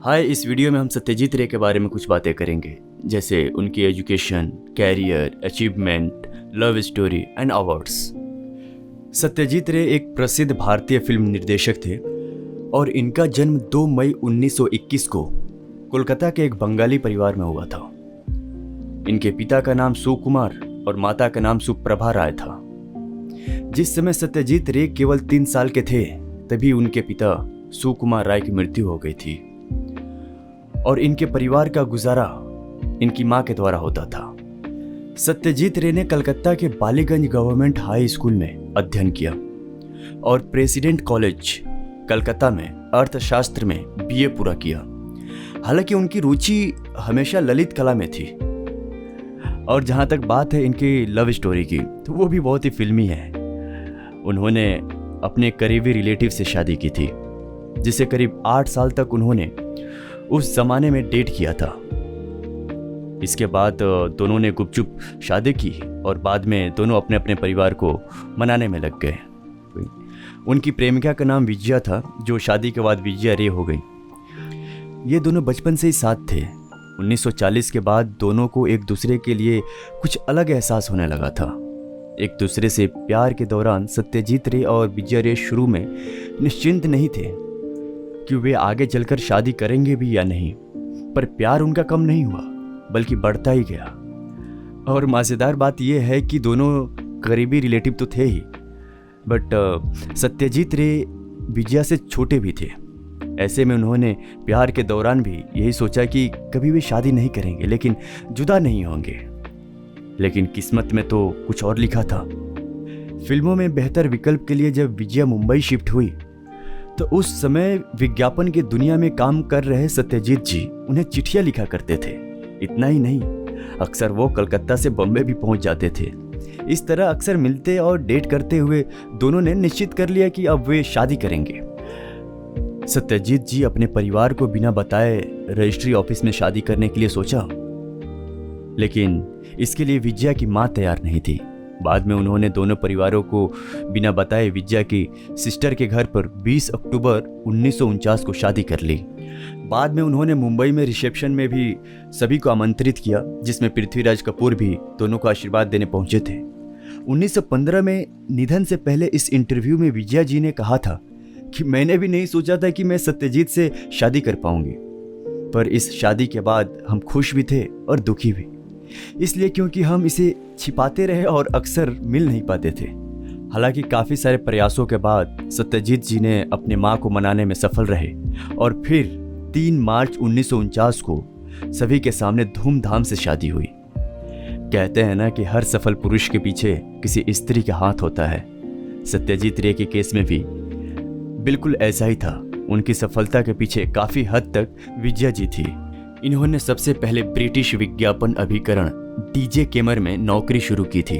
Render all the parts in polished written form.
हाय, इस वीडियो में हम सत्यजीत रे के बारे में कुछ बातें करेंगे, जैसे उनकी education, career, achievement, love story and awards. Satyajit Ray एक प्रसिद्ध भारतीय फिल्म निर्देशक थे और इनका जन्म 2 मई 1921 को कोलकाता के एक बंगाली परिवार में हुआ था। इनके पिता का नाम सुकुमार और माता का नाम सुप्रभा राय था। जिस समय सत्यजीत रे केवल 3 साल के थे तभी उनके पिता सुकुमार राय की मृत्यु हो गई थी और इनके परिवार का गुजारा इनकी मां के द्वारा होता था। सत्यजीत रे ने कलकत्ता के बालीगंज गवर्नमेंट हाई स्कूल में अध्ययन किया और प्रेसिडेंट कॉलेज कलकत्ता में अर्थशास्त्र में बीए पूरा किया। हालांकि उनकी रुचि हमेशा ललित कला में थी। और जहां तक बात है इनकी लव स्टोरी की, तो वो भी बहुत ही फिल्मी है। उन्होंने अपने करीबी रिलेटिव से शादी की थी, जिसे करीब 8 साल तक उन्होंने उस जमाने में डेट किया था। इसके बाद दोनों ने गुपचुप शादी की और बाद में दोनों अपने अपने परिवार को मनाने में लग गए। उनकी प्रेमिका का नाम विजया था, जो शादी के बाद विजया रे हो गई। ये दोनों बचपन से ही साथ थे। 1940 के बाद दोनों को एक दूसरे के लिए कुछ अलग एहसास होने लगा था। एक दूसरे से प्यार के दौरान सत्यजीत रे और विजया रे शुरू में निश्चिंत नहीं थे कि वे आगे चलकर शादी करेंगे भी या नहीं, पर प्यार उनका कम नहीं हुआ बल्कि बढ़ता ही गया। और मज़ेदार बात यह है कि दोनों करीबी रिलेटिव तो थे ही, बट सत्यजीत रे विजया से छोटे भी थे। ऐसे में उन्होंने प्यार के दौरान भी यही सोचा कि कभी वे शादी नहीं करेंगे, लेकिन जुदा नहीं होंगे। लेकिन किस्मत में तो कुछ और लिखा था। फिल्मों में बेहतर विकल्प के लिए जब विजया मुंबई शिफ्ट हुई तो उस समय विज्ञापन की दुनिया में काम कर रहे सत्यजीत जी उन्हें चिट्ठियां लिखा करते थे। इतना ही नहीं, अक्सर वो कलकत्ता से बॉम्बे भी पहुंच जाते थे। इस तरह अक्सर मिलते और डेट करते हुए दोनों ने निश्चित कर लिया कि अब वे शादी करेंगे। सत्यजीत जी अपने परिवार को बिना बताए रजिस्ट्री ऑफिस में शादी करने के लिए सोचा, लेकिन इसके लिए विजया की मां तैयार नहीं थी। बाद में उन्होंने दोनों परिवारों को बिना बताए विजया की सिस्टर के घर पर 20 अक्टूबर 1949 को शादी कर ली। बाद में उन्होंने मुंबई में रिसेप्शन में भी सभी को आमंत्रित किया, जिसमें पृथ्वीराज कपूर भी दोनों को आशीर्वाद देने पहुंचे थे। 1915 में निधन से पहले इस इंटरव्यू में विजया जी ने कहा था कि मैंने भी नहीं सोचा था कि मैं सत्यजीत से शादी कर पाऊंगी, पर इस शादी के बाद हम खुश भी थे और दुखी भी, इसलिए क्योंकि हम इसे छिपाते रहे और अक्सर मिल नहीं पाते थे। हालांकि काफ़ी सारे प्रयासों के बाद सत्यजीत जी ने अपने मां को मनाने में सफल रहे और फिर 3 मार्च 1949 को सभी के सामने धूमधाम से शादी हुई। कहते हैं ना कि हर सफल पुरुष के पीछे किसी स्त्री का हाथ होता है। सत्यजीत रे के केस में भी बिल्कुल ऐसा ही था। उनकी सफलता के पीछे काफ़ी हद तक विजया जी थी। इन्होंने सबसे पहले ब्रिटिश विज्ञापन अभिकरण डीजे केमर में नौकरी शुरू की थी।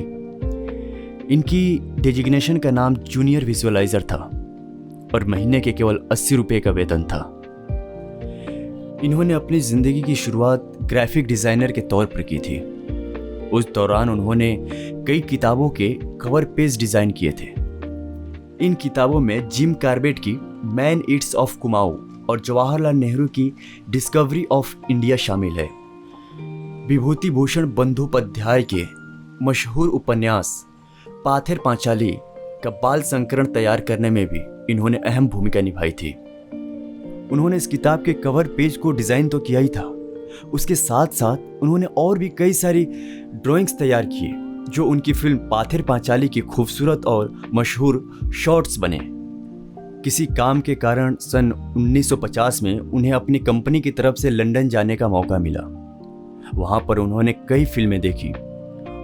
इनकी डेजिग्नेशन का नाम जूनियर विजुअलाइजर था और महीने के केवल 80 रुपये का वेतन था। इन्होंने अपनी जिंदगी की शुरुआत ग्राफिक डिजाइनर के तौर पर की थी। उस दौरान उन्होंने कई किताबों के कवर पेज डिजाइन किए थे। इन किताबों में जिम कार्बेट की मैन ईट्स ऑफ कुमाऊं और जवाहरलाल नेहरू की डिस्कवरी ऑफ इंडिया शामिल है। विभूति भूषण बंदोपाध्याय के मशहूर उपन्यास पाथेर पांचाली का बाल संस्करण तैयार करने में भी इन्होंने अहम भूमिका निभाई थी। उन्होंने इस किताब के कवर पेज को डिजाइन तो किया ही था, उसके साथ साथ उन्होंने और भी कई सारी ड्राइंग्स तैयार किए जो उनकी फिल्म पाथेर पांचाली की खूबसूरत और मशहूर शॉट्स बने। किसी काम के कारण सन 1950 में उन्हें अपनी कंपनी की तरफ से लंदन जाने का मौका मिला। वहां पर उन्होंने कई फिल्में देखी।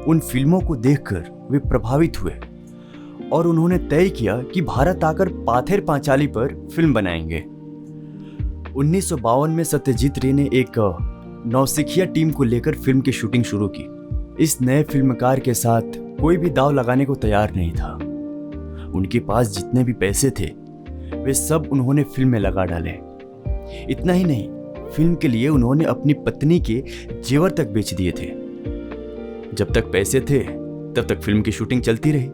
उन फिल्मों को देखकर वे प्रभावित हुए और उन्होंने तय किया कि भारत आकर पाथेर पांचाली पर फिल्म बनाएंगे। 1952 में सत्यजीत रे ने एक नौसिखिया टीम को लेकर फिल्म की शूटिंग शुरू की। इस नए फिल्मकार के साथ कोई भी दांव लगाने को तैयार नहीं था। उनके पास जितने भी पैसे थे वे सब उन्होंने फिल्म में लगा डाले। इतना ही नहीं, फिल्म के लिए उन्होंने अपनी पत्नी के जेवर तक बेच दिए थे। जब तक पैसे थे तब तक फिल्म की शूटिंग चलती रही,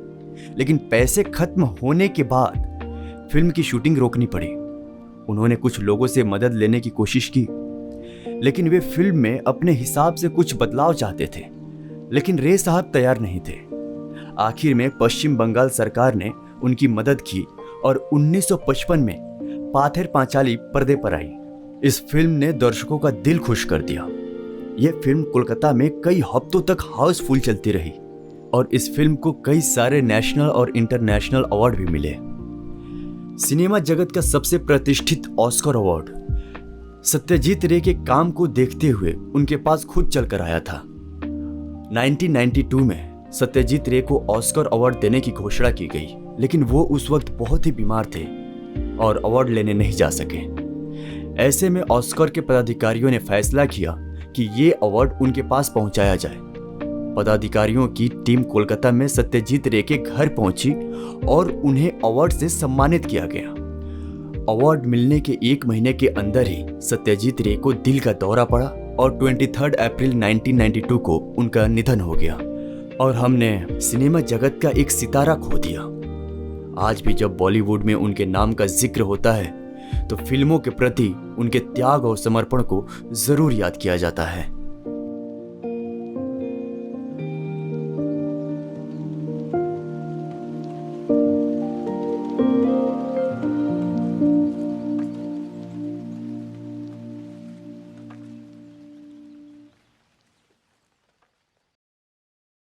लेकिन पैसे खत्म होने के बाद फिल्म की शूटिंग रोकनी पड़ी उन्होंने कुछ लोगों से मदद लेने की कोशिश की, लेकिन वे फिल्म में अपने हिसाब से कुछ बदलाव चाहते थे, लेकिन रे साहब तैयार नहीं थे। आखिर में पश्चिम बंगाल सरकार ने उनकी मदद की और 1955 में पाथेर पांचाली पर्दे पर आई। इस फिल्म ने दर्शकों का दिल खुश कर दिया। यह फिल्म कोलकाता में कई हफ्तों तक हाउसफुल चलती रही और इस फिल्म को कई सारे नेशनल और इंटरनेशनल अवार्ड भी मिले। सिनेमा जगत का सबसे प्रतिष्ठित ऑस्कर अवार्ड सत्यजीत रे के काम को देखते हुए उनके पास खुद चलकर आया था। 1992 में सत्यजीत रे को ऑस्कर अवार्ड देने की घोषणा की गई, लेकिन वो उस वक्त बहुत ही बीमार थे और अवार्ड लेने नहीं जा सके। ऐसे में ऑस्कर के पदाधिकारियों ने फैसला किया कि ये अवार्ड उनके पास पहुंचाया जाए। पदाधिकारियों की टीम कोलकाता में सत्यजीत रे के घर पहुंची और उन्हें अवार्ड से सम्मानित किया गया। अवार्ड मिलने के 1 महीने के अंदर ही सत्यजीत रे को दिल का दौरा पड़ा और 23 अप्रैल 1992 को उनका निधन हो गया और हमने सिनेमा जगत का एक सितारा खो दिया। आज भी जब बॉलीवुड में उनके नाम का जिक्र होता है तो फिल्मों के प्रति उनके त्याग और समर्पण को जरूर याद किया जाता है।